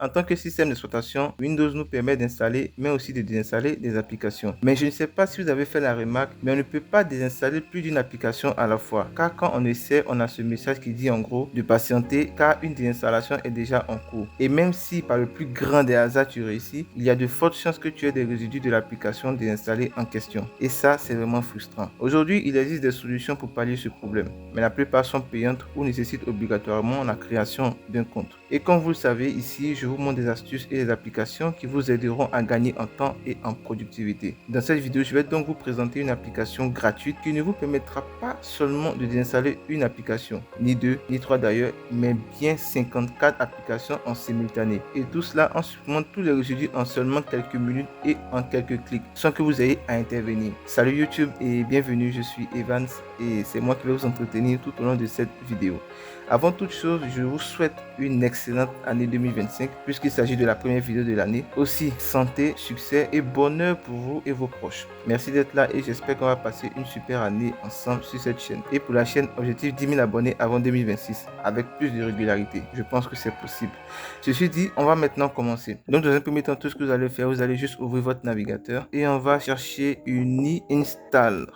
En tant que système d'exploitation, Windows nous permet d'installer, mais aussi de désinstaller des applications. Mais je ne sais pas si vous avez fait la remarque, mais on ne peut pas désinstaller plus d'une application à la fois. Car quand on essaie, on a ce message qui dit en gros de patienter car une désinstallation est déjà en cours. Et même si par le plus grand des hasards tu réussis, il y a de fortes chances que tu aies des résidus de l'application déinstallée en question. Et ça, c'est vraiment frustrant. Aujourd'hui, il existe des solutions pour pallier ce problème, mais la plupart sont payantes ou nécessitent obligatoirement la création d'un compte. Et comme vous le savez, ici, je vous montre des astuces et des applications qui vous aideront à gagner en temps et en productivité. Dans cette vidéo, je vais donc vous présenter une application gratuite qui ne vous permettra pas seulement de désinstaller une application, ni deux, ni trois d'ailleurs, mais bien 54 applications en simultané. Et tout cela en supprimant tous les résidus en seulement quelques minutes et en quelques clics, sans que vous ayez à intervenir. Salut YouTube et bienvenue, je suis Evans et c'est moi qui vais vous entretenir tout au long de cette vidéo. Avant toute chose, je vous souhaite une excellente année 2025 puisqu'il s'agit de la première vidéo de l'année. Aussi, santé, succès et bonheur pour vous et vos proches. Merci d'être là et j'espère qu'on va passer une super année ensemble sur cette chaîne. Et pour la chaîne, objectif 10 000 abonnés avant 2026 avec plus de régularité. Je pense que c'est possible. Ceci dit, on va maintenant commencer. Donc dans un premier temps, tout ce que vous allez faire, vous allez juste ouvrir votre navigateur et on va chercher Uni-Install.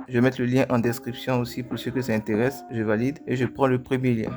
Je vais mettre le lien en description aussi pour ceux que ça intéresse. Je valide et je prends le premier lien.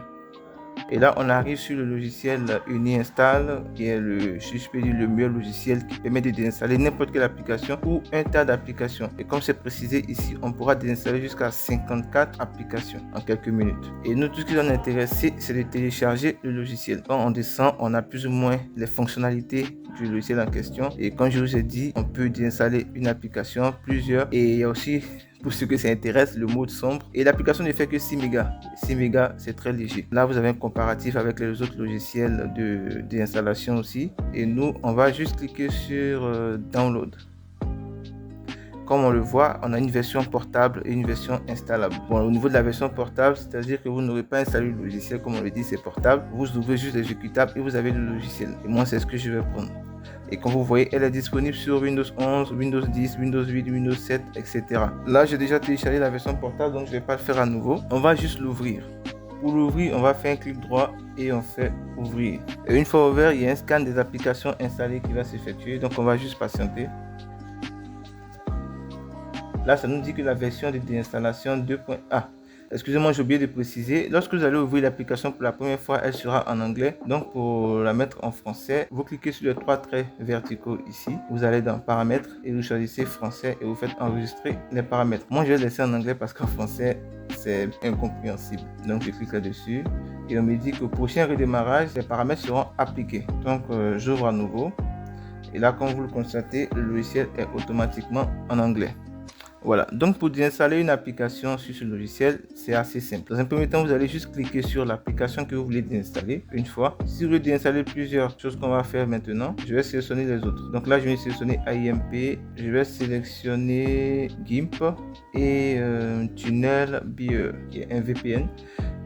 Et là, on arrive sur le logiciel Uni-Install, qui est le meilleur logiciel qui permet de désinstaller n'importe quelle application ou un tas d'applications. Et comme c'est précisé ici, on pourra désinstaller jusqu'à 54 applications en quelques minutes. Et nous, tout ce qui nous intéresse, c'est de télécharger le logiciel. Quand on descend, on a plus ou moins les fonctionnalités du logiciel en question. Et comme je vous ai dit, on peut désinstaller une application, plusieurs. Et il y a aussi, pour ceux que ça intéresse, le mode sombre. Et l'application ne fait que 6 mégas. 6 mégas, c'est très léger. Là, vous avez un comparatif avec les autres logiciels d'installation aussi. Et nous, on va juste cliquer sur Download. Comme on le voit, on a une version portable et une version installable. Bon, au niveau de la version portable, c'est-à-dire que vous n'aurez pas installé le logiciel, comme on le dit, c'est portable. Vous ouvrez juste l'exécutable et vous avez le logiciel. Et moi, c'est ce que je vais prendre. Et comme vous voyez, elle est disponible sur Windows 11, Windows 10, Windows 8, Windows 7, etc. Là, j'ai déjà téléchargé la version portable, donc je ne vais pas le faire à nouveau. On va juste l'ouvrir. Pour l'ouvrir, on va faire un clic droit et on fait ouvrir. Et une fois ouvert, il y a un scan des applications installées qui va s'effectuer. Donc, on va juste patienter. Là, ça nous dit que la version de déinstallation 2.A. Excusez-moi, j'ai oublié de préciser. Lorsque vous allez ouvrir l'application pour la première fois, elle sera en anglais. Donc, pour la mettre en français, vous cliquez sur les trois traits verticaux ici. Vous allez dans paramètres et vous choisissez français et vous faites enregistrer les paramètres. Moi, je vais laisser en anglais parce qu'en français, c'est incompréhensible. Donc, je clique là-dessus et on me dit qu'au prochain redémarrage, les paramètres seront appliqués. Donc, j'ouvre à nouveau. Et là, comme vous le constatez, le logiciel est automatiquement en anglais. Voilà, donc pour désinstaller une application sur ce logiciel, c'est assez simple. Dans un premier temps, vous allez juste cliquer sur l'application que vous voulez désinstaller une fois. Si vous voulez déinstaller plusieurs choses qu'on va faire maintenant, je vais sélectionner les autres. Donc là, je vais sélectionner AIMP, je vais sélectionner GIMP et TunnelBE, qui est un VPN.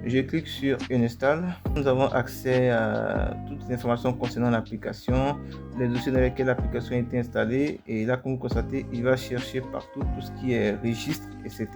Je clique sur Install. Nous avons accès à toutes les informations concernant l'application, les dossiers dans lesquels l'application a été installée. Et là, comme vous constatez, il va chercher partout tout ce qui est registre, etc.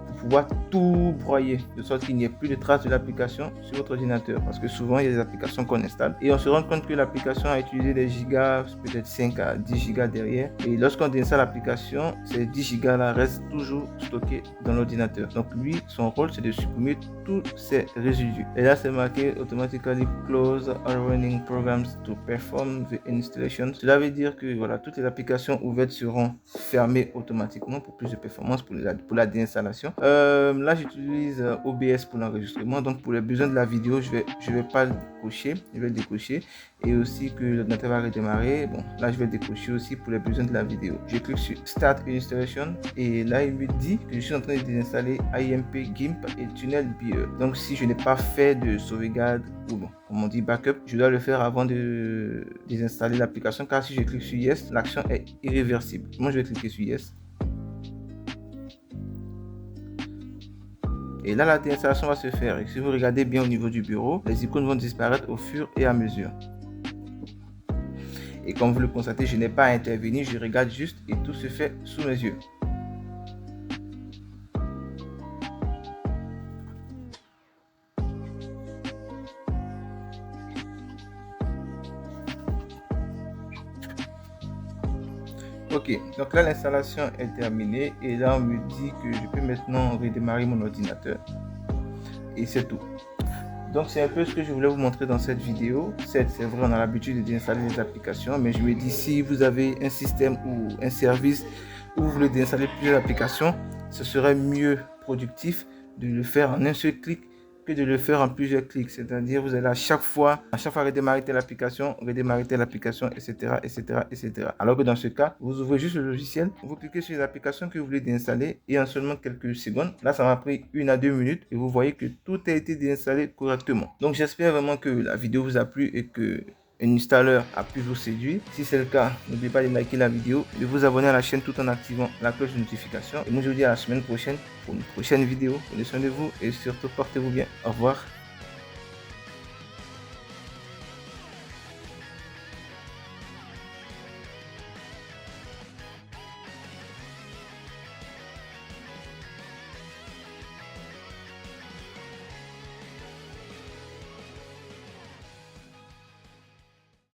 pour pouvoir tout broyer, de sorte qu'il n'y ait plus de traces de l'application sur votre ordinateur. Parce que souvent, il y a des applications qu'on installe et on se rend compte que l'application a utilisé des gigas, peut-être 5 à 10 gigas derrière. Et lorsqu'on déinstalle l'application, ces 10 gigas là restent toujours stockés dans l'ordinateur. Donc lui, son rôle, c'est de supprimer tous ces résidus. Et là, c'est marqué automatically close all running programs to perform the installation. Cela veut dire que voilà, toutes les applications ouvertes seront fermées automatiquement pour plus de performance pour la déinstallation. Là, j'utilise OBS pour l'enregistrement. Donc, pour les besoins de la vidéo, je vais pas le cocher. Je vais le décocher. Et aussi que l'ordinateur va redémarrer. Bon, là, je vais décocher aussi pour les besoins de la vidéo. Je clique sur Start Installation. Et là, il me dit que je suis en train de désinstaller IMP GIMP et TunnelBE. Donc, si je n'ai pas fait de sauvegarde ou bon, comme on dit backup, je dois le faire avant de désinstaller l'application. Car si je clique sur Yes, l'action est irréversible. Moi, je vais cliquer sur Yes. Et là, la désinstallation va se faire. Et si vous regardez bien au niveau du bureau, les icônes vont disparaître au fur et à mesure. Et comme vous le constatez, je n'ai pas à intervenir, je regarde juste et tout se fait sous mes yeux. Ok, donc là l'installation est terminée et là on me dit que je peux maintenant redémarrer mon ordinateur et c'est tout. Donc c'est un peu ce que je voulais vous montrer dans cette vidéo. C'est vrai, on a l'habitude d'installer des applications, mais je me dis si vous avez un système ou un service où vous voulez installer plusieurs applications, ce serait mieux productif de le faire en un seul clic que de le faire en plusieurs clics. C'est-à-dire vous allez à chaque fois redémarrer telle application, etc., etc., etc. Alors que dans ce cas, vous ouvrez juste le logiciel, vous cliquez sur l'application que vous voulez déinstaller et en seulement quelques secondes, là ça m'a pris 1 à 2 minutes et vous voyez que tout a été déinstallé correctement. Donc j'espère vraiment que la vidéo vous a plu et que un installeur a pu vous séduire. Si c'est le cas, n'oubliez pas de liker la vidéo, de vous abonner à la chaîne tout en activant la cloche de notification. Et moi je vous dis à la semaine prochaine pour une prochaine vidéo. Prenez soin de vous et surtout portez-vous bien. Au revoir.